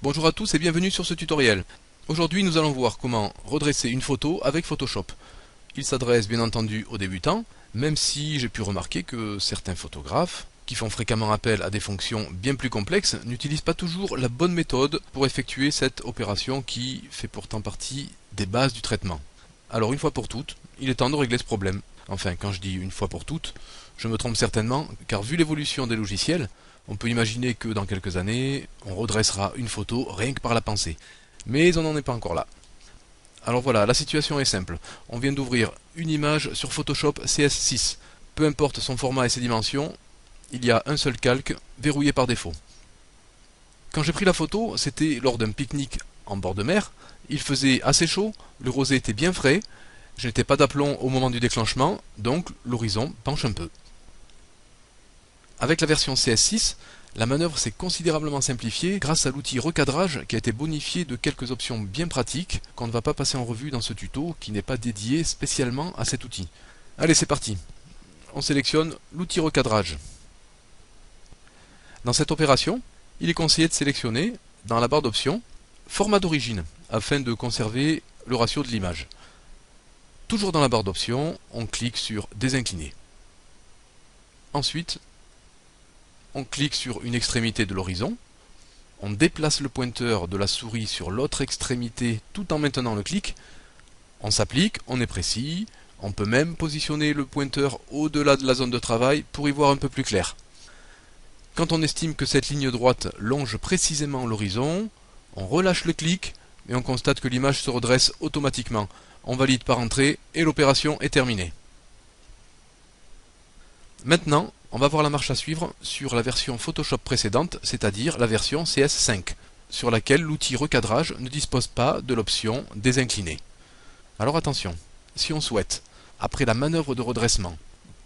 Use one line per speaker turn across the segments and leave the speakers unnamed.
Bonjour à tous et bienvenue sur ce tutoriel. Aujourd'hui nous allons voir comment redresser une photo avec Photoshop. Il s'adresse bien entendu aux débutants, même si j'ai pu remarquer que certains photographes, qui font fréquemment appel à des fonctions bien plus complexes, n'utilisent pas toujours la bonne méthode pour effectuer cette opération qui fait pourtant partie des bases du traitement. Alors une fois pour toutes, il est temps de régler ce problème. Enfin, quand je dis une fois pour toutes, je me trompe certainement, car vu l'évolution des logiciels, on peut imaginer que dans quelques années, on redressera une photo rien que par la pensée. Mais on n'en est pas encore là. Alors voilà, la situation est simple. On vient d'ouvrir une image sur Photoshop CS6. Peu importe son format et ses dimensions, il y a un seul calque verrouillé par défaut. Quand j'ai pris la photo, c'était lors d'un pique-nique en bord de mer. Il faisait assez chaud, le rosé était bien frais, je n'étais pas d'aplomb au moment du déclenchement, donc l'horizon penche un peu. Avec la version CS6, la manœuvre s'est considérablement simplifiée grâce à l'outil recadrage qui a été bonifié de quelques options bien pratiques qu'on ne va pas passer en revue dans ce tuto qui n'est pas dédié spécialement à cet outil. Allez, c'est parti. On sélectionne l'outil recadrage. Dans cette opération, il est conseillé de sélectionner, dans la barre d'options, format d'origine, afin de conserver le ratio de l'image. Toujours dans la barre d'options, on clique sur désincliner. Ensuite, on clique sur une extrémité de l'horizon, on déplace le pointeur de la souris sur l'autre extrémité tout en maintenant le clic, on s'applique, on est précis, on peut même positionner le pointeur au-delà de la zone de travail pour y voir un peu plus clair. Quand on estime que cette ligne droite longe précisément l'horizon, on relâche le clic et on constate que l'image se redresse automatiquement. On valide par entrée et l'opération est terminée. Maintenant, on va voir la marche à suivre sur la version Photoshop précédente, c'est-à-dire la version CS5, sur laquelle l'outil recadrage ne dispose pas de l'option désincliner. Alors attention, si on souhaite, après la manœuvre de redressement,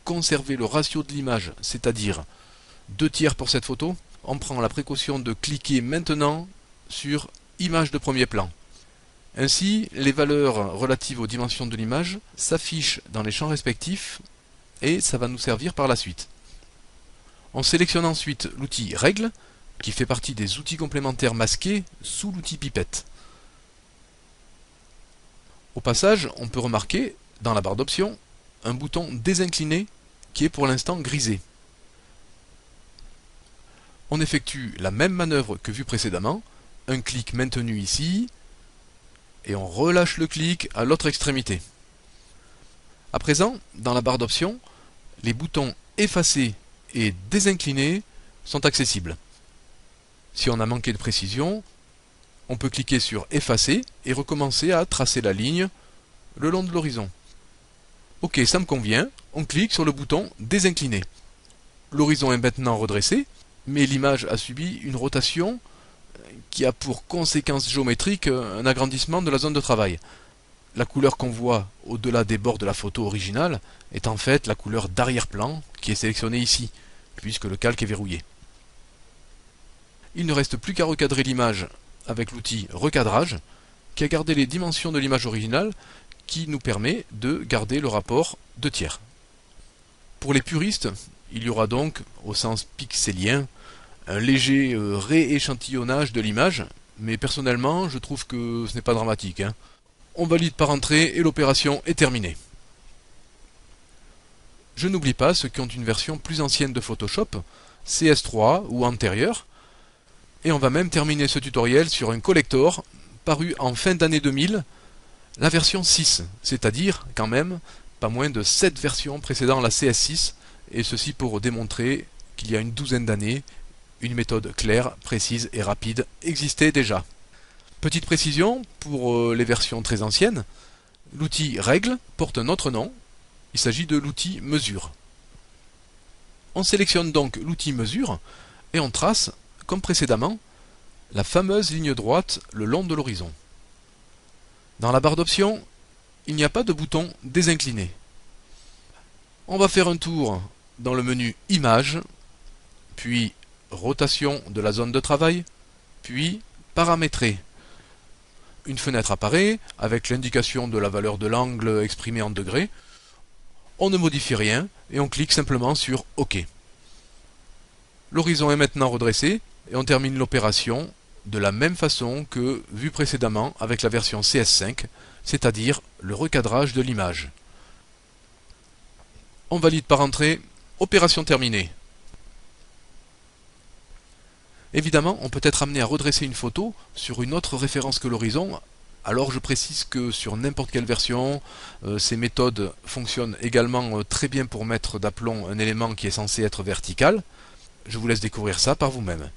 conserver le ratio de l'image, c'est-à-dire 2/3 pour cette photo, on prend la précaution de cliquer maintenant sur Image de premier plan. Ainsi, les valeurs relatives aux dimensions de l'image s'affichent dans les champs respectifs et ça va nous servir par la suite. On sélectionne ensuite l'outil Règles, qui fait partie des outils complémentaires masqués sous l'outil Pipette. Au passage, on peut remarquer, dans la barre d'options, un bouton désincliné qui est pour l'instant grisé. On effectue la même manœuvre que vu précédemment, un clic maintenu ici, et on relâche le clic à l'autre extrémité. À présent, dans la barre d'options, les boutons effacer et désincliner sont accessibles. Si on a manqué de précision, on peut cliquer sur effacer et recommencer à tracer la ligne le long de l'horizon. Ok, ça me convient, on clique sur le bouton désincliner. L'horizon est maintenant redressé, mais l'image a subi une rotation qui a pour conséquence géométrique un agrandissement de la zone de travail. La couleur qu'on voit au-delà des bords de la photo originale est en fait la couleur d'arrière-plan qui est sélectionnée ici, puisque le calque est verrouillé. Il ne reste plus qu'à recadrer l'image avec l'outil recadrage, qui a gardé les dimensions de l'image originale, qui nous permet de garder le rapport 2/3. Pour les puristes, il y aura donc, au sens pixélien, un léger rééchantillonnage de l'image, mais personnellement, je trouve que ce n'est pas dramatique. On valide par entrée et l'opération est terminée. Je n'oublie pas ceux qui ont une version plus ancienne de Photoshop, CS3 ou antérieure, et on va même terminer ce tutoriel sur un collector paru en fin d'année 2000, la version 6, c'est-à-dire quand même pas moins de 7 versions précédant la CS6, et ceci pour démontrer qu'il y a une douzaine d'années, une méthode claire, précise et rapide existait déjà. Petite précision, pour les versions très anciennes, l'outil Règles porte un autre nom, il s'agit de l'outil Mesure. On sélectionne donc l'outil Mesure et on trace, comme précédemment, la fameuse ligne droite le long de l'horizon. Dans la barre d'options, il n'y a pas de bouton désincliner. On va faire un tour dans le menu Images, puis Rotation de la zone de travail, puis Paramétrer. Une fenêtre apparaît avec l'indication de la valeur de l'angle exprimé en degrés. On ne modifie rien et on clique simplement sur OK. L'horizon est maintenant redressé et on termine l'opération de la même façon que vu précédemment avec la version CS5, c'est-à-dire le recadrage de l'image. On valide par entrée, opération terminée. Évidemment, on peut être amené à redresser une photo sur une autre référence que l'horizon. Alors je précise que sur n'importe quelle version, ces méthodes fonctionnent également très bien pour mettre d'aplomb un élément qui est censé être vertical. Je vous laisse découvrir ça par vous-même.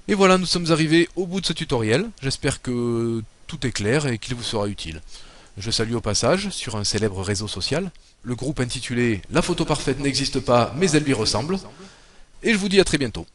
Et voilà, nous sommes arrivés au bout de ce tutoriel. J'espère que tout est clair et qu'il vous sera utile. Je salue au passage, sur un célèbre réseau social, le groupe intitulé « La photo parfaite n'existe pas, mais elle lui ressemble ». Et je vous dis à très bientôt.